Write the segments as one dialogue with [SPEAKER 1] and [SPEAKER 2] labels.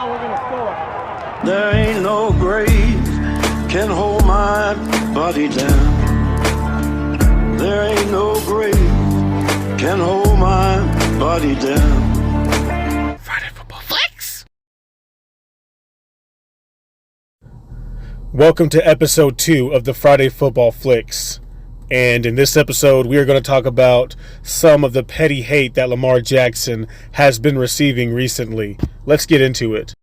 [SPEAKER 1] how we're going to score.
[SPEAKER 2] There ain't no grave can hold my body down. There ain't no grave can hold my body down.
[SPEAKER 3] Friday Football Flix.
[SPEAKER 4] Welcome to episode 2 of the Friday Football Flix. And in this episode, we are going to talk about some of the petty hate that Lamar Jackson has been receiving recently. Let's get into it.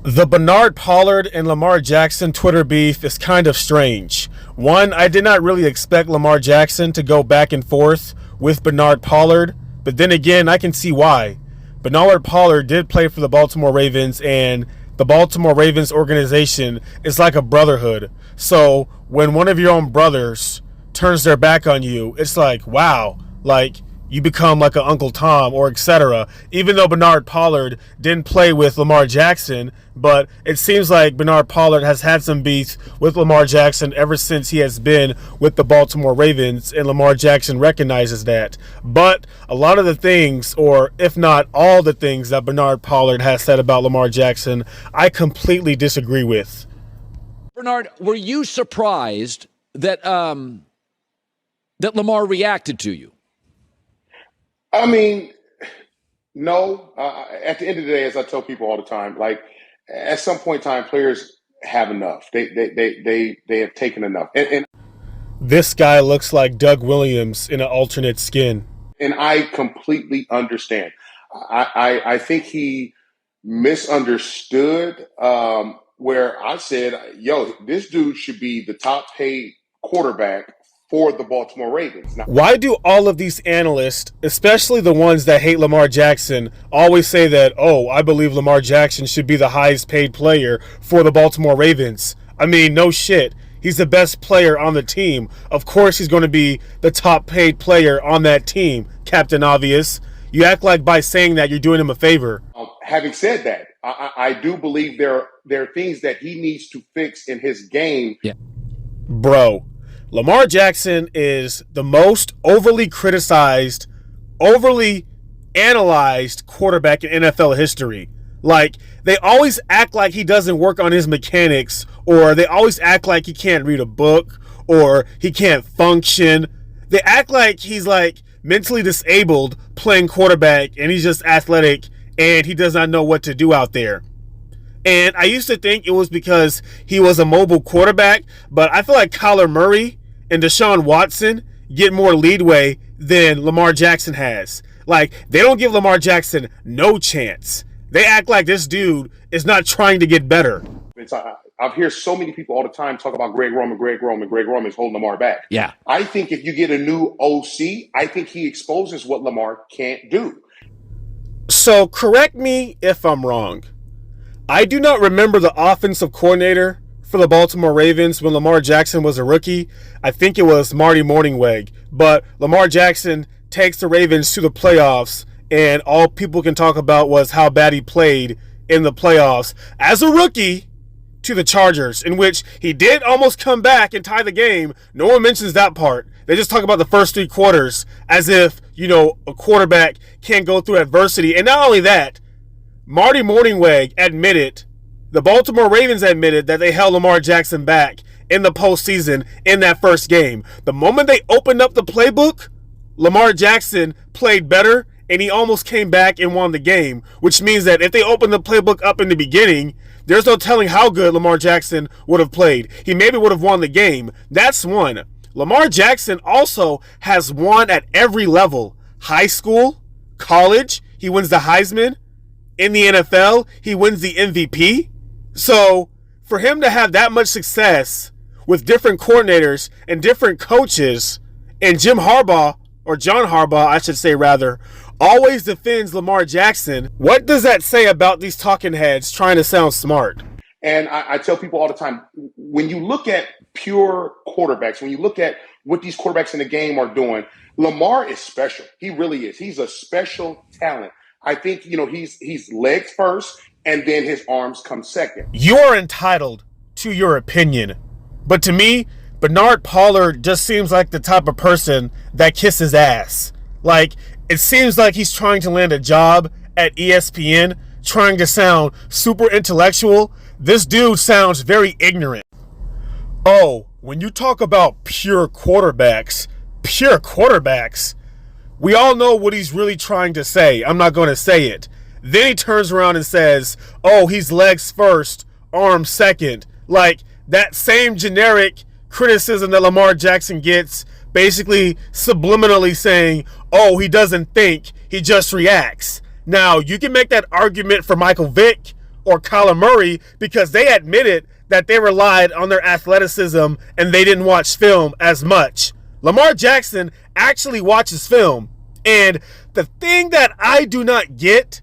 [SPEAKER 4] The Bernard Pollard and Lamar Jackson Twitter beef is kind of strange. One, I did not really expect Lamar Jackson to go back and forth with Bernard Pollard, but then again, I can see why. Bernard Pollard did play for the Baltimore Ravens, and the Baltimore Ravens organization is like a brotherhood. So when one of your own brothers turns their back on you, it's like, wow, like you become like an Uncle Tom or etc. Even though Bernard Pollard didn't play with Lamar Jackson, but it seems like Bernard Pollard has had some beef with Lamar Jackson ever since he has been with the Baltimore Ravens, and Lamar Jackson recognizes that. But a lot of the things, or if not all the things that Bernard Pollard has said about Lamar Jackson, I completely disagree with.
[SPEAKER 5] Bernard, were you surprised that that Lamar reacted to you?
[SPEAKER 6] I mean, no. At the end of the day, as I tell people all the time, like at some point in time, players have enough. They have taken enough. And
[SPEAKER 4] this guy looks like Doug Williams in an alternate skin.
[SPEAKER 6] And I completely understand. I think he misunderstood where I said, yo, this dude should be the top paid quarterback for the Baltimore Ravens. Now,
[SPEAKER 4] why do all of these analysts, especially the ones that hate Lamar Jackson, always say that, oh, I believe Lamar Jackson should be the highest paid player for the Baltimore Ravens? I mean, no shit. He's the best player on the team. Of course he's going to be the top paid player on that team, Captain Obvious. You act like by saying that you're doing him a favor.
[SPEAKER 6] Having said that, I do believe there are things that he needs to fix in his game.
[SPEAKER 5] Yeah.
[SPEAKER 4] Bro, Lamar Jackson is the most overly criticized, overly analyzed quarterback in NFL history. Like, they always act like he doesn't work on his mechanics, or they always act like he can't read a book, or he can't function. They act like he's like mentally disabled playing quarterback, and he's just athletic, and he does not know what to do out there. And I used to think it was because he was a mobile quarterback, but I feel like Kyler Murray and Deshaun Watson get more leadway than Lamar Jackson has. Like, they don't give Lamar Jackson no chance. They act like this dude is not trying to get better.
[SPEAKER 6] I hear so many people all the time talk about Greg Roman is holding Lamar back.
[SPEAKER 5] Yeah.
[SPEAKER 6] I think if you get a new OC, I think he exposes what Lamar can't do.
[SPEAKER 4] So correct me if I'm wrong. I do not remember the offensive coordinator for the Baltimore Ravens when Lamar Jackson was a rookie. I think it was Marty Mornhinweg. But Lamar Jackson takes the Ravens to the playoffs, and all people can talk about was how bad he played in the playoffs as a rookie to the Chargers, in which he did almost come back and tie the game. No one mentions that part. They just talk about the first 3 quarters as if, you know, a quarterback can't go through adversity. And not only that, Marty Mornhinweg admitted, the Baltimore Ravens admitted that they held Lamar Jackson back in the postseason in that first game. The moment they opened up the playbook, Lamar Jackson played better, and he almost came back and won the game, which means that if they opened the playbook up in the beginning, there's no telling how good Lamar Jackson would have played. He maybe would have won the game. That's one. Lamar Jackson also has won at every level. High school, college, he wins the Heisman. In the NFL, he wins the MVP. So for him to have that much success with different coordinators and different coaches, and John Harbaugh, I should say rather, always defends Lamar Jackson, what does that say about these talking heads trying to sound smart?
[SPEAKER 6] And I tell people all the time, when you look at pure quarterbacks, when you look at what these quarterbacks in the game are doing, Lamar is special. He really is. He's a special talent. I think, you know, he's legs first, and then his arms come second.
[SPEAKER 4] You're entitled to your opinion, but to me, Bernard Pollard just seems like the type of person that kisses ass. Like, it seems like he's trying to land a job at ESPN, trying to sound super intellectual. This dude sounds very ignorant. Oh, when you talk about pure quarterbacks, we all know what he's really trying to say. I'm not going to say it. Then he turns around and says, oh, he's legs first, arms second. Like, that same generic criticism that Lamar Jackson gets, basically subliminally saying, oh, he doesn't think, he just reacts. Now, you can make that argument for Michael Vick or Kyler Murray because they admitted that they relied on their athleticism and they didn't watch film as much. Lamar Jackson actually watches film. And the thing that I do not get,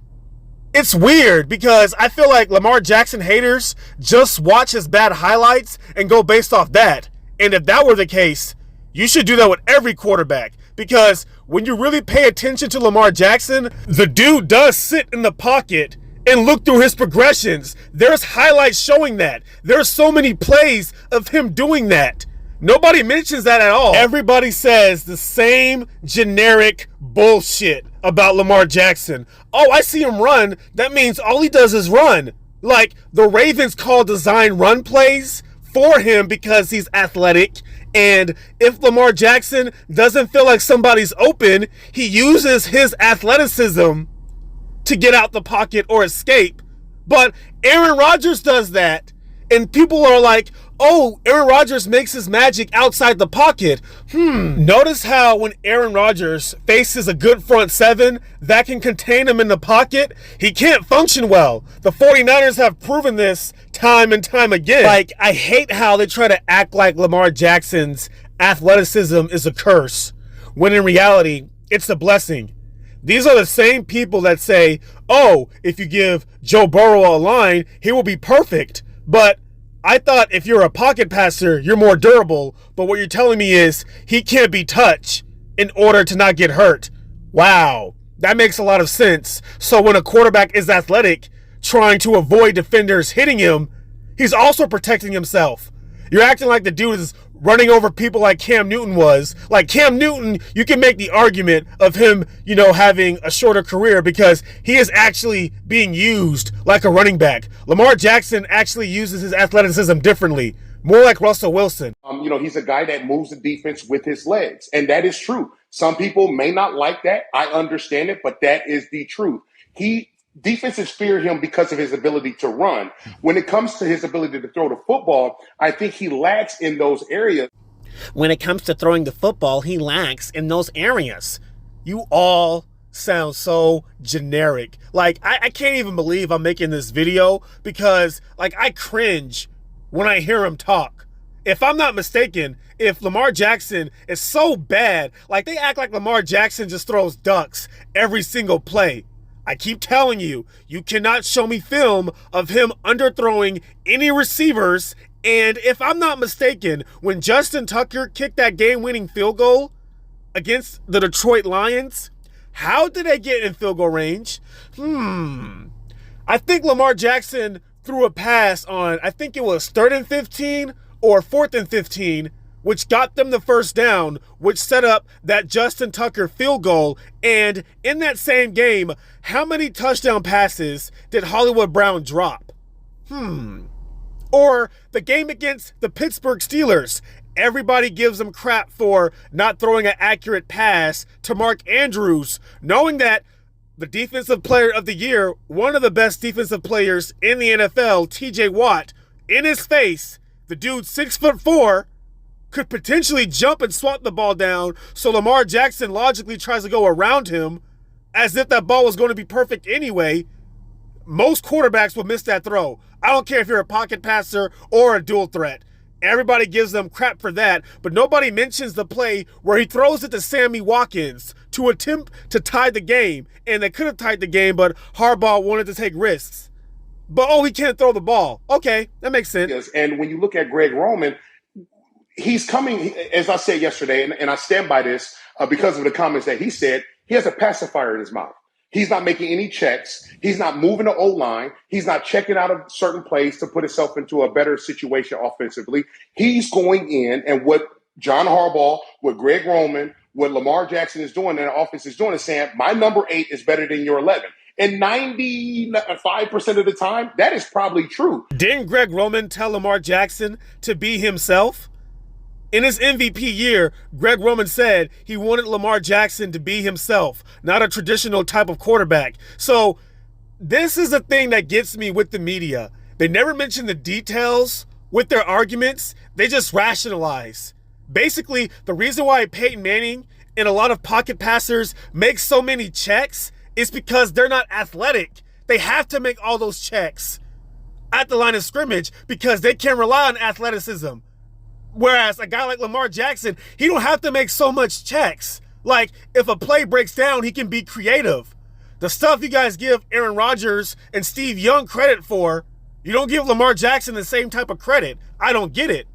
[SPEAKER 4] it's weird because I feel like Lamar Jackson haters just watch his bad highlights and go based off that. And if that were the case, you should do that with every quarterback, because when you really pay attention to Lamar Jackson, the dude does sit in the pocket and look through his progressions. There's highlights showing that. There's so many plays of him doing that. Nobody mentions that at all. Everybody says the same generic bullshit about Lamar Jackson. Oh, I see him run. That means all he does is run. Like, the Ravens call design run plays for him because he's athletic. And if Lamar Jackson doesn't feel like somebody's open, he uses his athleticism to get out the pocket or escape. But Aaron Rodgers does that. And people are like, oh, Aaron Rodgers makes his magic outside the pocket. Notice how when Aaron Rodgers faces a good front seven that can contain him in the pocket, he can't function well. The 49ers have proven this time and time again. Like, I hate how they try to act like Lamar Jackson's athleticism is a curse, when in reality, it's a blessing. These are the same people that say, oh, if you give Joe Burrow a line, he will be perfect. But I thought if you're a pocket passer, you're more durable. But what you're telling me is he can't be touched in order to not get hurt. Wow, that makes a lot of sense. So when a quarterback is athletic, trying to avoid defenders hitting him, he's also protecting himself. You're acting like the dude is running over people like Cam Newton was. Like, Cam Newton, you can make the argument of him, having a shorter career because he is actually being used like a running back. Lamar Jackson actually uses his athleticism differently, more like Russell Wilson.
[SPEAKER 6] He's a guy that moves the defense with his legs, and that is true. Some people may not like that. I understand it, but that is the truth. Defenses fear him because of his ability to run. When it comes to his ability to throw the football, I think he lacks in those areas.
[SPEAKER 4] When it comes to throwing the football, he lacks in those areas. You all sound so generic. Like, I can't even believe I'm making this video because, I cringe when I hear him talk. If I'm not mistaken, if Lamar Jackson is so bad, they act like Lamar Jackson just throws ducks every single play. I keep telling you, you cannot show me film of him underthrowing any receivers. And if I'm not mistaken, when Justin Tucker kicked that game-winning field goal against the Detroit Lions, how did they get in field goal range? I think Lamar Jackson threw a pass on, I think it was 3rd and 15 or 4th and 15, which got them the first down, which set up that Justin Tucker field goal. And in that same game, how many touchdown passes did Hollywood Brown drop? Or the game against the Pittsburgh Steelers. Everybody gives them crap for not throwing an accurate pass to Mark Andrews, knowing that the Defensive Player of the Year, one of the best defensive players in the NFL, TJ Watt, in his face, the dude 6'4", could potentially jump and swat the ball down, so Lamar Jackson logically tries to go around him as if that ball was going to be perfect anyway. Most quarterbacks will miss that throw. I don't care if you're a pocket passer or a dual threat. Everybody gives them crap for that, but nobody mentions the play where he throws it to Sammy Watkins to attempt to tie the game, and they could have tied the game, but Harbaugh wanted to take risks. But, he can't throw the ball. Okay, that makes sense.
[SPEAKER 6] And when you look at Greg Roman, he's coming, as I said yesterday, and I stand by this because of the comments that he said, he has a pacifier in his mouth. He's not making any checks. He's not moving the O-line. He's not checking out of certain plays to put himself into a better situation offensively. He's going in, and what John Harbaugh, what Greg Roman, what Lamar Jackson is doing and the offense is doing is saying, my number 8 is better than your 11. And 95% of the time, that is probably true.
[SPEAKER 4] Didn't Greg Roman tell Lamar Jackson to be himself? In his MVP year, Greg Roman said he wanted Lamar Jackson to be himself, not a traditional type of quarterback. So this is the thing that gets me with the media. They never mention the details with their arguments. They just rationalize. Basically, the reason why Peyton Manning and a lot of pocket passers make so many checks is because they're not athletic. They have to make all those checks at the line of scrimmage because they can't rely on athleticism. Whereas a guy like Lamar Jackson, he don't have to make so much checks. Like, if a play breaks down, he can be creative. The stuff you guys give Aaron Rodgers and Steve Young credit for, you don't give Lamar Jackson the same type of credit. I don't get it.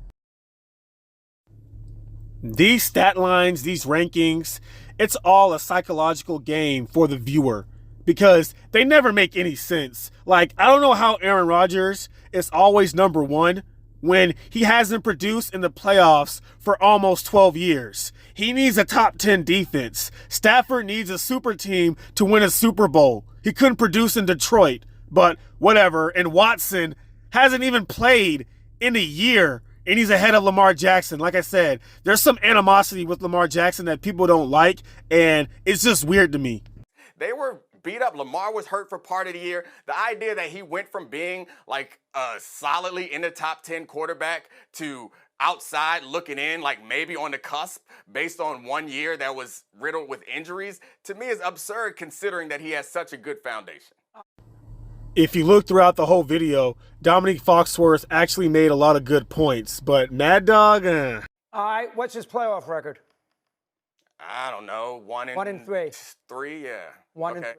[SPEAKER 4] These stat lines, these rankings, it's all a psychological game for the viewer because they never make any sense. Like, I don't know how Aaron Rodgers is always number 1 when he hasn't produced in the playoffs for almost 12 years. He needs a top 10 defense. Stafford needs a super team to win a Super Bowl. He couldn't produce in Detroit, but whatever. And Watson hasn't even played in a year, and he's ahead of Lamar Jackson. Like I said, there's some animosity with Lamar Jackson that people don't like, and it's just weird to me.
[SPEAKER 3] They were beat up. Lamar was hurt for part of the year. The idea that he went from being like solidly in the top 10 quarterback to outside looking in, like maybe on the cusp based on 1 year that was riddled with injuries, to me is absurd considering that he has such a good foundation.
[SPEAKER 4] If you look throughout the whole video, Dominique Foxworth actually made a lot of good points, but Mad Dog,
[SPEAKER 1] All right, what's his playoff record?
[SPEAKER 3] I don't know, 1 and
[SPEAKER 1] 3.
[SPEAKER 3] 3, yeah.
[SPEAKER 1] 1 and 3.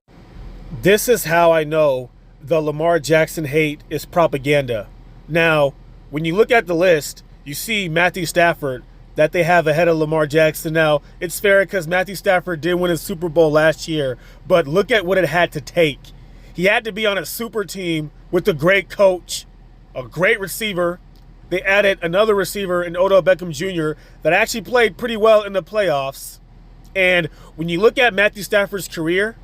[SPEAKER 4] This is how I know the Lamar Jackson hate is propaganda. Now, when you look at the list, you see Matthew Stafford that they have ahead of Lamar Jackson. Now, it's fair because Matthew Stafford did win a Super Bowl last year, but look at what it had to take. He had to be on a super team with a great coach, a great receiver. They added another receiver in Odell Beckham Jr. that actually played pretty well in the playoffs. And when you look at Matthew Stafford's career,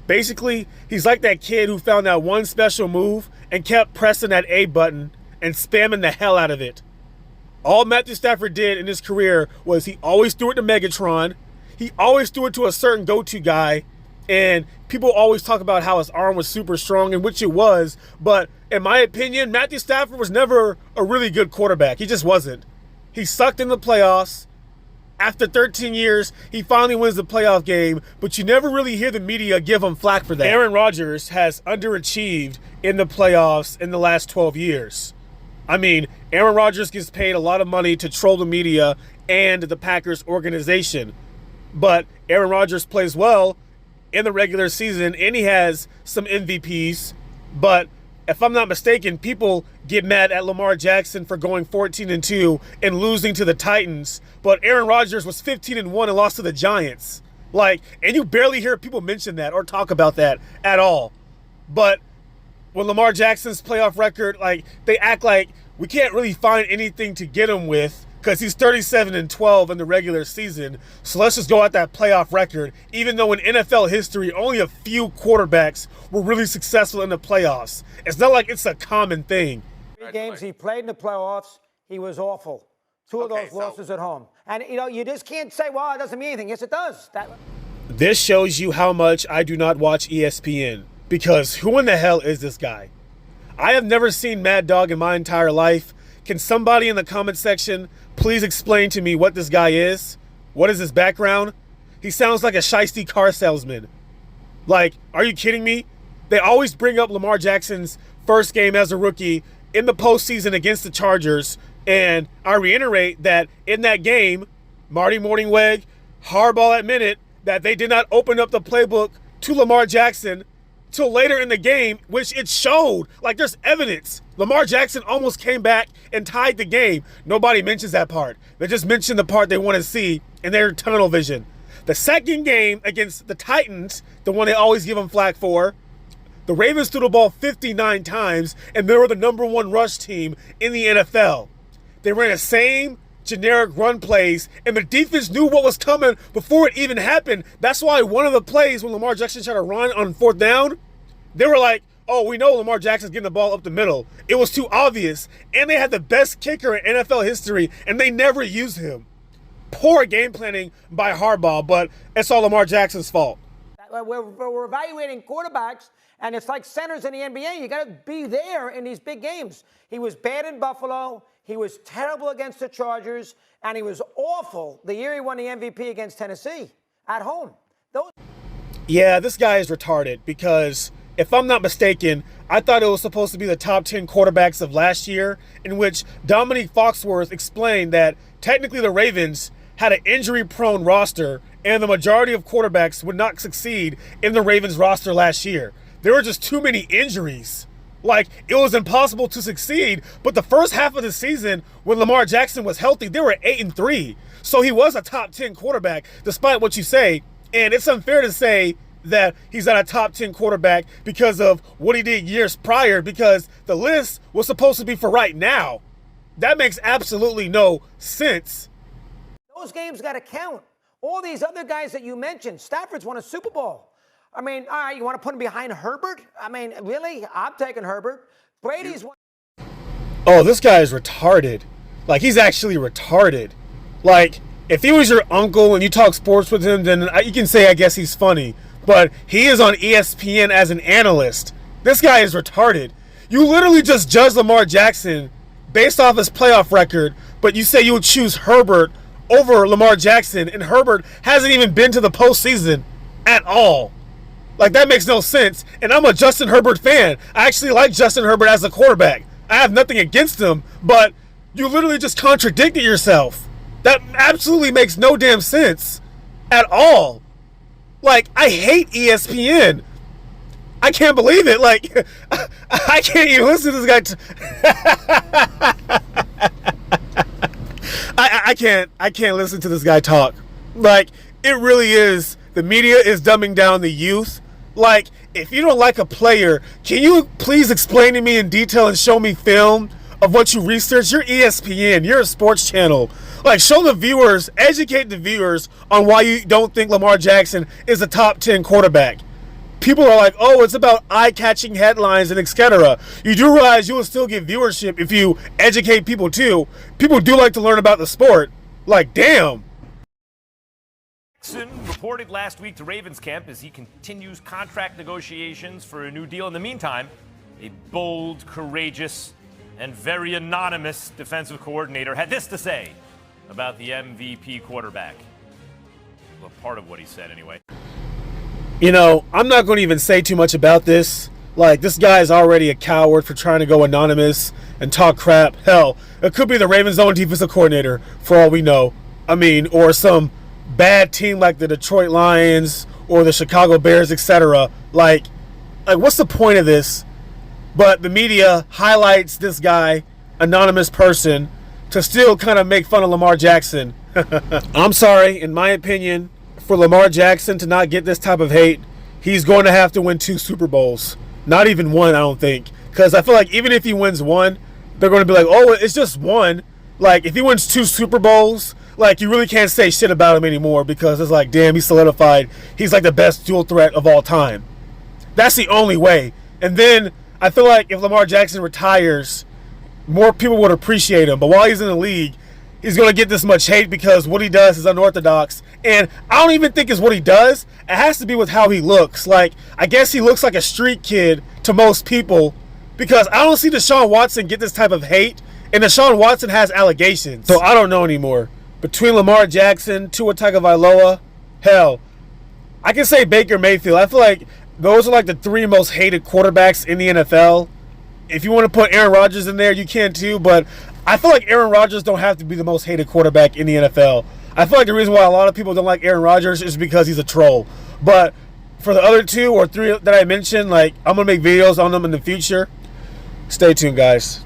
[SPEAKER 4] basically, he's like that kid who found that one special move and kept pressing that A button and spamming the hell out of it. All Matthew Stafford did in his career was he always threw it to Megatron. He always threw it to a certain go-to guy. And people always talk about how his arm was super strong, and which it was. But in my opinion, Matthew Stafford was never a really good quarterback. He just wasn't. He sucked in the playoffs. After 13 years, he finally wins the playoff game, but you never really hear the media give him flack for that. Aaron Rodgers has underachieved in the playoffs in the last 12 years. I mean, Aaron Rodgers gets paid a lot of money to troll the media and the Packers organization. But Aaron Rodgers plays well in the regular season, and he has some MVPs. But if I'm not mistaken, people get mad at Lamar Jackson for going 14-2 and losing to the Titans. But Aaron Rodgers was 15-1 and lost to the Giants. Like, and you barely hear people mention that or talk about that at all. But when Lamar Jackson's playoff record, like, they act like we can't really find anything to get him with because he's 37-12 in the regular season. So let's just go at that playoff record, even though in NFL history, only a few quarterbacks were really successful in the playoffs. It's not like it's a common thing.
[SPEAKER 1] 3 games he played in the playoffs, he was awful. 2 of those losses at home. And, you know, you just can't say, well, it doesn't mean anything. Yes, it does.
[SPEAKER 4] This shows you how much I do not watch ESPN, because who in the hell is this guy? I have never seen Mad Dog in my entire life. Can somebody in the comment section please explain to me what this guy is? What is his background? He sounds like a shiesty car salesman. Like, are you kidding me? They always bring up Lamar Jackson's first game as a rookie in the postseason against the Chargers. And I reiterate that in that game, Marty Morningweg, Harbaugh admitted that they did not open up the playbook to Lamar Jackson till later in the game, which it showed. Like, there's evidence. Lamar Jackson almost came back and tied the game. Nobody mentions that part. They just mention the part they want to see in their tunnel vision. The second game against the Titans, the one they always give them flack for, the Ravens threw the ball 59 times, and they were the #1 rush team in the NFL. They ran the same generic run plays, and the defense knew what was coming before it even happened. That's why one of the plays when Lamar Jackson tried to run on 4th down, they were like, oh, we know Lamar Jackson's getting the ball up the middle. It was too obvious. And they had the best kicker in NFL history, and they never used him. Poor game planning by Harbaugh, but it's all Lamar Jackson's fault.
[SPEAKER 1] We're evaluating quarterbacks, and it's like centers in the NBA. You got to be there in these big games. He was bad in Buffalo. He was terrible against the Chargers, and he was awful the year he won the MVP against Tennessee at home.
[SPEAKER 4] Yeah, this guy is retarded because if I'm not mistaken, I thought it was supposed to be the top 10 quarterbacks of last year, in which Dominique Foxworth explained that technically the Ravens had an injury-prone roster and the majority of quarterbacks would not succeed in the Ravens roster last year. There were just too many injuries. Like, it was impossible to succeed, but the first half of the season, when Lamar Jackson was healthy, they were 8-3. So he was a top 10 quarterback, despite what you say, and it's unfair to say that he's not a top 10 quarterback because of what he did years prior, because the list was supposed to be for right now. That makes absolutely no sense.
[SPEAKER 1] Those games got to count. All these other guys that you mentioned, Stafford's won a Super Bowl. I mean, all right, you want to put him behind Herbert? I mean, really? I'm taking Herbert. Brady's won.
[SPEAKER 4] Oh, this guy is retarded. Like, he's actually retarded. Like, if he was your uncle and you talk sports with him, then you can say, I guess he's funny. But he is on ESPN as an analyst. This guy is retarded. You literally just judge Lamar Jackson based off his playoff record, but you say you would choose Herbert over Lamar Jackson, and Herbert hasn't even been to the postseason at all. Like, that makes no sense. And I'm a Justin Herbert fan. I actually like Justin Herbert as a quarterback. I have nothing against him, but you literally just contradicted yourself. That absolutely makes no damn sense at all. Like, I hate ESPN. I can't believe it. Like, I can't even listen to this guy. I can't listen to this guy talk. Like, it really is. The media is dumbing down the youth. Like, if you don't like a player, can you please explain to me in detail and show me film of what you research? You're ESPN. You're a sports channel. Like, show the viewers, educate the viewers on why you don't think Lamar Jackson is a top 10 quarterback. People are like, oh, it's about eye-catching headlines and etc. You do realize you will still get viewership if you educate people too. People do like to learn about the sport. Like, damn.
[SPEAKER 7] Jackson reported last week to Ravens camp as he continues contract negotiations for a new deal. In the meantime, a bold, courageous, and very anonymous defensive coordinator had this to say about the MVP quarterback. Well, part of what he said anyway.
[SPEAKER 4] You know, I'm not going to even say too much about this. Like, this guy is already a coward for trying to go anonymous and talk crap. Hell, it could be the Ravens' own defensive coordinator, for all we know. I mean, or some bad team like the Detroit Lions or the Chicago Bears, etc. Like, what's the point of this? But the media highlights this guy, anonymous person, to still kind of make fun of Lamar Jackson. I'm sorry, in my opinion, for Lamar Jackson to not get this type of hate, he's going to have to win 2 Super Bowls. Not even one, I don't think. Because I feel like even if he wins one, they're going to be like, oh, it's just one. Like, if he wins 2 Super Bowls, like, you really can't say shit about him anymore because it's like, damn, he's solidified. He's like the best dual threat of all time. That's the only way. And then I feel like if Lamar Jackson retires, more people would appreciate him. But while he's in the league, he's going to get this much hate because what he does is unorthodox. And I don't even think it's what he does. It has to be with how he looks. Like, I guess he looks like a street kid to most people because I don't see Deshaun Watson get this type of hate. And Deshaun Watson has allegations. So I don't know anymore. Between Lamar Jackson, Tua Tagovailoa, hell, I can say Baker Mayfield. I feel like those are like the 3 most hated quarterbacks in the NFL. If you want to put Aaron Rodgers in there, you can too. But I feel like Aaron Rodgers don't have to be the most hated quarterback in the NFL. I feel like the reason why a lot of people don't like Aaron Rodgers is because he's a troll. But for the other 2 or 3 that I mentioned, like, I'm going to make videos on them in the future. Stay tuned, guys.